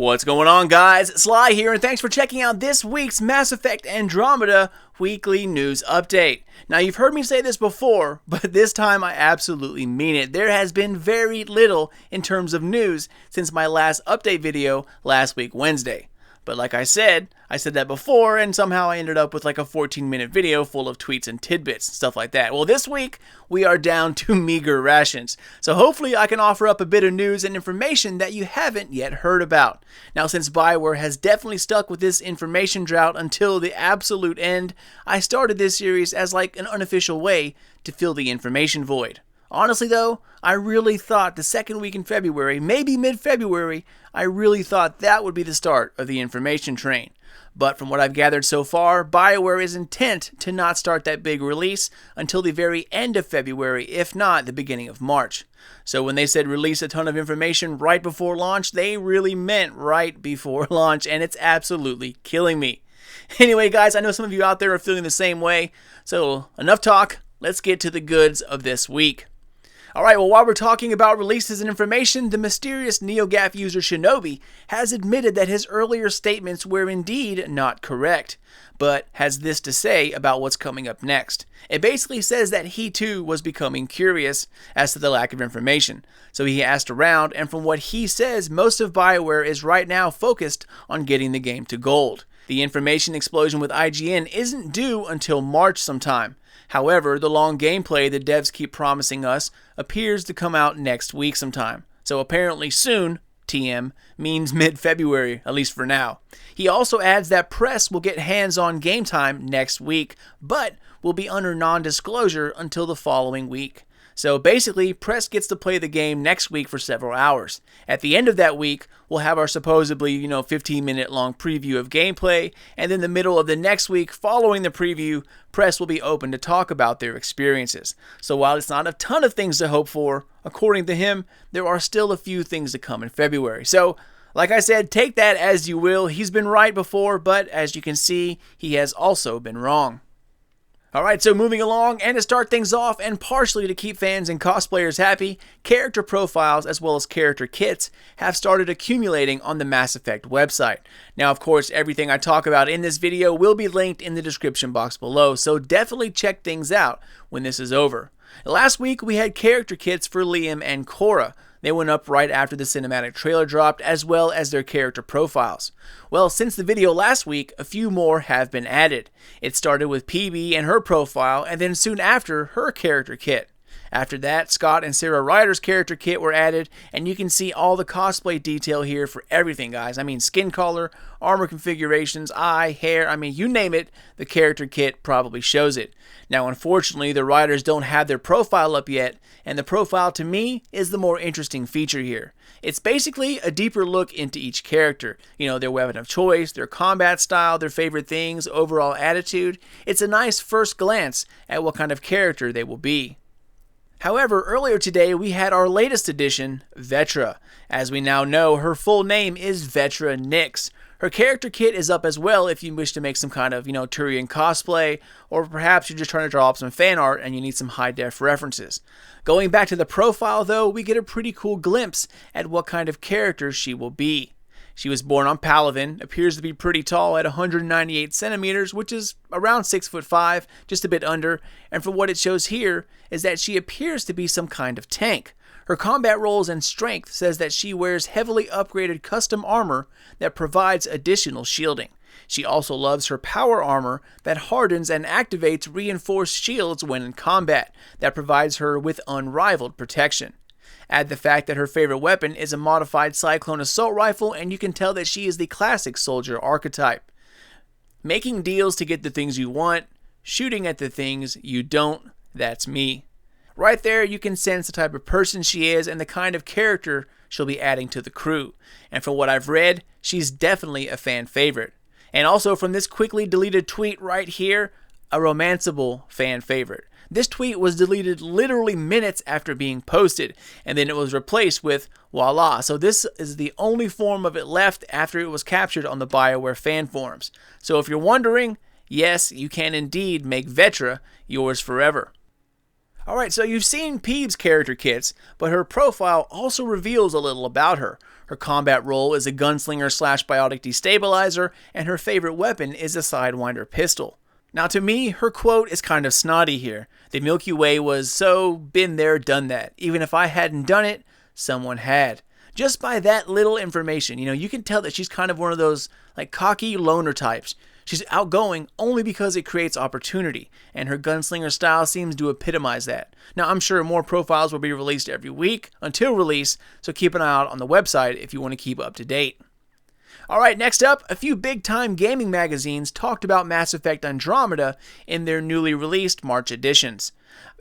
What's going on, guys? Sly here, and thanks for checking out this week's Mass Effect Andromeda weekly news update. Now, you've heard me say this before, but this time I absolutely mean it. There has been very little in terms of news since my last update video last week, Wednesday. But like I said that before, and somehow I ended up with like a 14-minute video full of tweets and tidbits and stuff like that. Well, this week, we are down to meager rations. So hopefully I can offer up a bit of news and information that you haven't yet heard about. Now, since BioWare has definitely stuck with this information drought until the absolute end, I started this series as like an unofficial way to fill the information void. Honestly though, I really thought the second week in February, maybe mid-February, I really thought that would be the start of the information train. But from what I've gathered so far, BioWare is intent to not start that big release until the very end of February, if not the beginning of March. So when they said release a ton of information right before launch, they really meant right before launch, and it's absolutely killing me. Anyway guys, I know some of you out there are feeling the same way, so enough talk, let's get to the goods of this week. Alright, well, while we're talking about releases and information, the mysterious NeoGAF user Shinobi has admitted that his earlier statements were indeed not correct, but has this to say about what's coming up next. It basically says that he too was becoming curious as to the lack of information. So he asked around, and from what he says, most of BioWare is right now focused on getting the game to gold. The information explosion with IGN isn't due until March sometime. However, the long gameplay the devs keep promising us appears to come out next week sometime. So apparently soon, TM, means mid-February, at least for now. He also adds that press will get hands-on game time next week, but will be under non-disclosure until the following week. So basically, press gets to play the game next week for several hours. At the end of that week, we'll have our supposedly, 15-minute long preview of gameplay, and then the middle of the next week, following the preview, press will be open to talk about their experiences. So while it's not a ton of things to hope for, according to him, there are still a few things to come in February. So, like I said, take that as you will. He's been right before, but as you can see, he has also been wrong. Alright, so moving along, and to start things off, and partially to keep fans and cosplayers happy, character profiles as well as character kits have started accumulating on the Mass Effect website. Now, of course, everything I talk about in this video will be linked in the description box below, so definitely check things out when this is over. Last week, we had character kits for Liam and Cora. They went up right after the cinematic trailer dropped, as well as their character profiles. Well, since the video last week, a few more have been added. It started with PB and her profile, and then soon after, her character kit. After that, Scott and Sarah Ryder's character kit were added, and you can see all the cosplay detail here for everything, guys. I mean, skin color, armor configurations, eye, hair, I mean, you name it, the character kit probably shows it. Now, unfortunately, the Ryders don't have their profile up yet, and the profile to me is the more interesting feature here. It's basically a deeper look into each character. Their weapon of choice, their combat style, their favorite things, overall attitude. It's a nice first glance at what kind of character they will be. However, earlier today we had our latest addition, Vetra. As we now know, her full name is Vetra Nyx. Her character kit is up as well if you wish to make some kind of, Turian cosplay, or perhaps you're just trying to draw up some fan art and you need some high-def references. Going back to the profile though, we get a pretty cool glimpse at what kind of character she will be. She was born on Palaven, appears to be pretty tall at 198 centimeters, which is around 6'5", just a bit under, and from what it shows here is that she appears to be some kind of tank. Her combat rolls and strength says that she wears heavily upgraded custom armor that provides additional shielding. She also loves her power armor that hardens and activates reinforced shields when in combat, that provides her with unrivaled protection. Add the fact that her favorite weapon is a modified Cyclone assault rifle, and you can tell that she is the classic soldier archetype. Making deals to get the things you want, shooting at the things you don't, that's me. Right there you can sense the type of person she is and the kind of character she'll be adding to the crew. And from what I've read, she's definitely a fan favorite. And also from this quickly deleted tweet right here, a romanceable fan favorite. This tweet was deleted literally minutes after being posted, and then it was replaced with voila. So this is the only form of it left after it was captured on the BioWare fan forums. So if you're wondering, yes, you can indeed make Vetra yours forever. Alright, so you've seen Peeb's character kits, but her profile also reveals a little about her. Her combat role is a gunslinger / biotic destabilizer, and her favorite weapon is a Sidewinder pistol. Now to me, her quote is kind of snotty here. The Milky Way was so been there, done that. Even if I hadn't done it, someone had. Just by that little information, you can tell that she's kind of one of those like cocky loner types. She's outgoing only because it creates opportunity, and her gunslinger style seems to epitomize that. Now, I'm sure more profiles will be released every week until release, so keep an eye out on the website if you want to keep up to date. Alright, next up, a few big-time gaming magazines talked about Mass Effect Andromeda in their newly released March editions.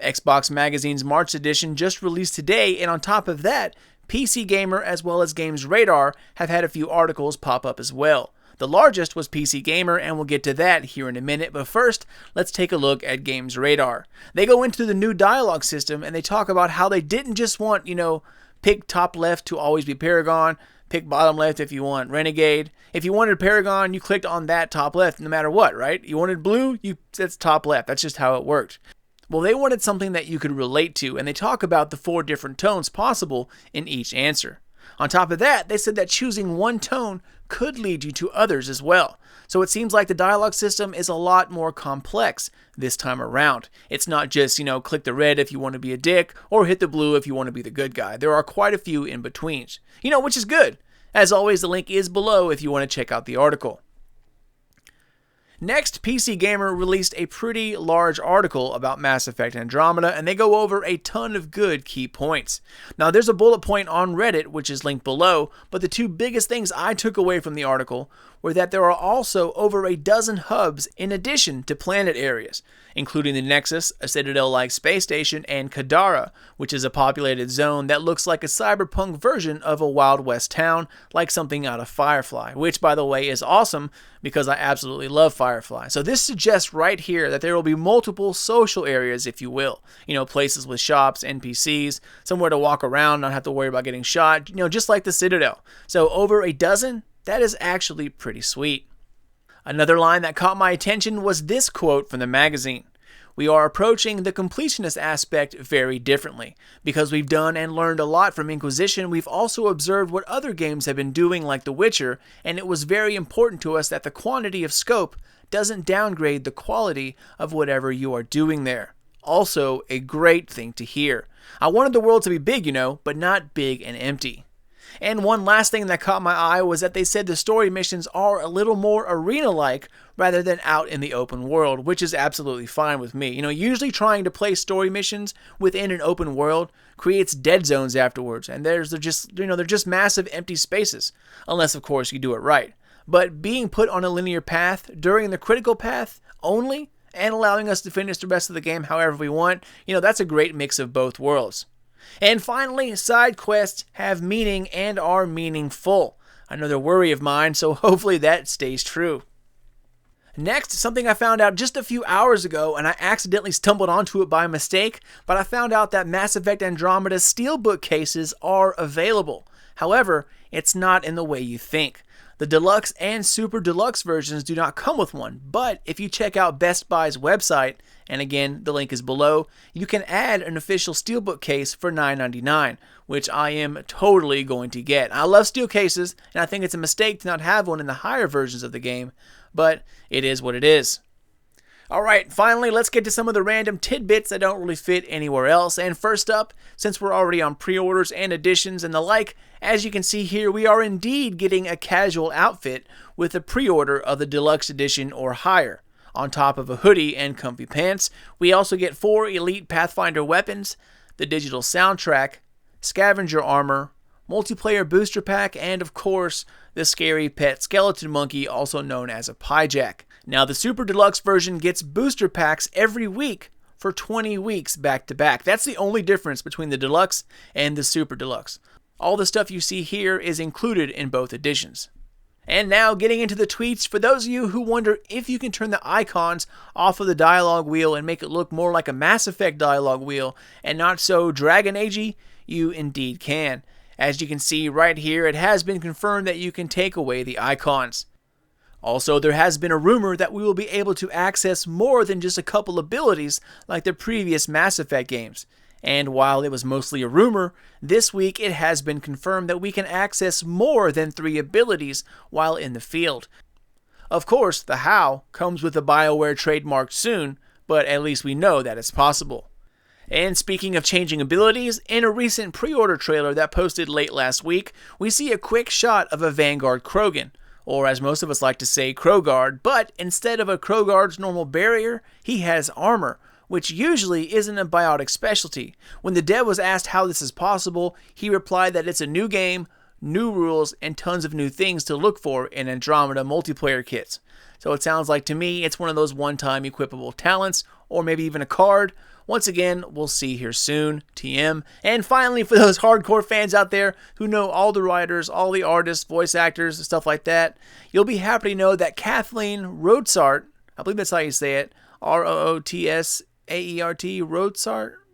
Xbox Magazine's March edition just released today, and on top of that, PC Gamer as well as Games Radar have had a few articles pop up as well. The largest was PC Gamer, and we'll get to that here in a minute, but first, let's take a look at Games Radar. They go into the new dialogue system, and they talk about how they didn't just want, pick top left to always be Paragon, pick bottom left if you want Renegade. If you wanted Paragon, you clicked on that top left no matter what, right? You wanted blue, that's top left. That's just how it worked. Well, they wanted something that you could relate to, and they talk about the 4 different tones possible in each answer. On top of that, they said that choosing one tone could lead you to others as well. So it seems like the dialogue system is a lot more complex this time around. It's not just, click the red if you want to be a dick, or hit the blue if you want to be the good guy. There are quite a few in betweens, which is good. As always, the link is below if you want to check out the article. Next, PC Gamer released a pretty large article about Mass Effect Andromeda, and they go over a ton of good key points. Now, there's a bullet point on Reddit, which is linked below, but the 2 biggest things I took away from the article were that there are also over a dozen hubs in addition to planet areas, including the Nexus, a Citadel-like space station, and Kadara, which is a populated zone that looks like a cyberpunk version of a Wild West town, like something out of Firefly, which, by the way, is awesome because I absolutely love Firefly. So this suggests right here that there will be multiple social areas, if you will. Places with shops, NPCs, somewhere to walk around, not have to worry about getting shot, just like the Citadel. So over a dozen? That is actually pretty sweet. Another line that caught my attention was this quote from the magazine. We are approaching the completionist aspect very differently. Because we've done and learned a lot from Inquisition, we've also observed what other games have been doing like The Witcher, and it was very important to us that the quantity of scope doesn't downgrade the quality of whatever you are doing there. Also, a great thing to hear. I wanted the world to be big, but not big and empty. And one last thing that caught my eye was that they said the story missions are a little more arena-like rather than out in the open world, which is absolutely fine with me. Usually trying to play story missions within an open world creates dead zones afterwards, and they're just massive empty spaces, unless of course you do it right. But being put on a linear path during the critical path only, and allowing us to finish the rest of the game however we want, that's a great mix of both worlds. And finally, side quests have meaning and are meaningful. Another worry of mine, so hopefully that stays true. Next, something I found out just a few hours ago, and I accidentally stumbled onto it by mistake, but I found out that Mass Effect Andromeda Steelbook cases are available. However, it's not in the way you think. The Deluxe and Super Deluxe versions do not come with one, but if you check out Best Buy's website, and again, the link is below, you can add an official Steelbook case for $9.99, which I am totally going to get. I love steel cases, and I think it's a mistake to not have one in the higher versions of the game, but it is what it is. Alright, finally, let's get to some of the random tidbits that don't really fit anywhere else. And first up, since we're already on pre-orders and editions and the like, as you can see here, we are indeed getting a casual outfit with a pre-order of the Deluxe Edition or higher. On top of a hoodie and comfy pants, we also get 4 Elite Pathfinder weapons, the digital soundtrack, scavenger armor, multiplayer booster pack, and of course, the scary pet skeleton monkey, also known as a Pyjack. Now, the Super Deluxe version gets booster packs every week for 20 weeks back to back. That's the only difference between the Deluxe and the Super Deluxe. All the stuff you see here is included in both editions. And now, getting into the tweets, for those of you who wonder if you can turn the icons off of the dialogue wheel and make it look more like a Mass Effect dialogue wheel and not so Dragon Age-y, you indeed can. As you can see right here, it has been confirmed that you can take away the icons. Also, there has been a rumor that we will be able to access more than just a couple abilities like the previous Mass Effect games. And while it was mostly a rumor, this week it has been confirmed that we can access more than 3 abilities while in the field. Of course, the how comes with the BioWare trademark soon, but at least we know that it's possible. And speaking of changing abilities, in a recent pre-order trailer that posted late last week, we see a quick shot of a Vanguard Krogan, or as most of us like to say, Krogard, but instead of a Krogard's normal barrier, he has armor, which usually isn't a biotic specialty. When the dev was asked how this is possible, he replied that it's a new game, new rules, and tons of new things to look for in Andromeda multiplayer kits. So it sounds like to me it's one of those one-time equipable talents, or maybe even a card. Once again, we'll see here soon, TM. And finally, for those hardcore fans out there who know all the writers, all the artists, voice actors, stuff like that, you'll be happy to know that Kathleen Rootsart, I believe that's how you say it, Rootsaert,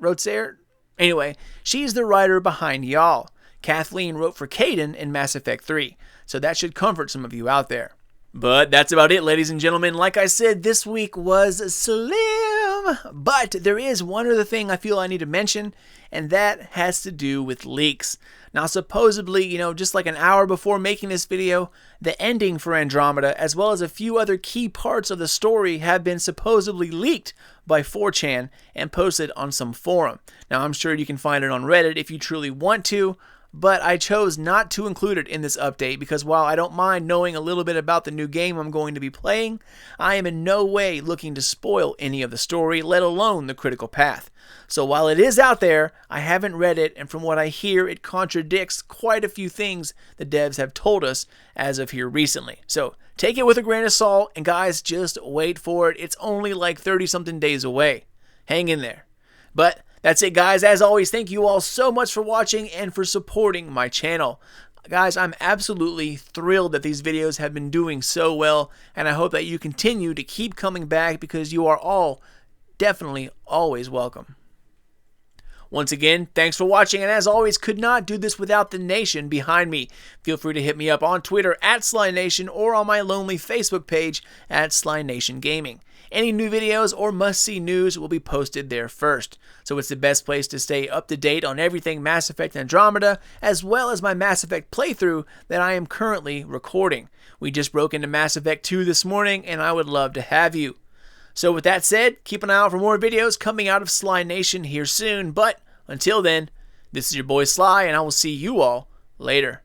Rootsart? Anyway, she's the writer behind Y'all. Kathleen wrote for Kaidan in Mass Effect 3, so that should comfort some of you out there. But that's about it, ladies and gentlemen. Like I said, this week was slim, but there is one other thing I feel I need to mention, and that has to do with leaks. Now, supposedly, just like an hour before making this video, the ending for Andromeda, as well as a few other key parts of the story, have been supposedly leaked by 4chan and posted on some forum. Now, I'm sure you can find it on Reddit if you truly want to, but I chose not to include it in this update because while I don't mind knowing a little bit about the new game I'm going to be playing, I am in no way looking to spoil any of the story, let alone the critical path. So while it is out there, I haven't read it, and from what I hear, it contradicts quite a few things the devs have told us as of here recently. So take it with a grain of salt, and guys, just wait for it. It's only like 30-something days away. Hang in there. But that's it, guys. As always, thank you all so much for watching and for supporting my channel. Guys, I'm absolutely thrilled that these videos have been doing so well, and I hope that you continue to keep coming back because you are all definitely always welcome. Once again, thanks for watching, and as always, could not do this without the nation behind me. Feel free to hit me up on Twitter @SlyNation or on my lonely Facebook page @SlyNationGaming. Any new videos or must-see news will be posted there first, so it's the best place to stay up to date on everything Mass Effect Andromeda, as well as my Mass Effect playthrough that I am currently recording. We just broke into Mass Effect 2 this morning, and I would love to have you. So with that said, keep an eye out for more videos coming out of Sly Nation here soon, but until then, this is your boy Sly, and I will see you all later.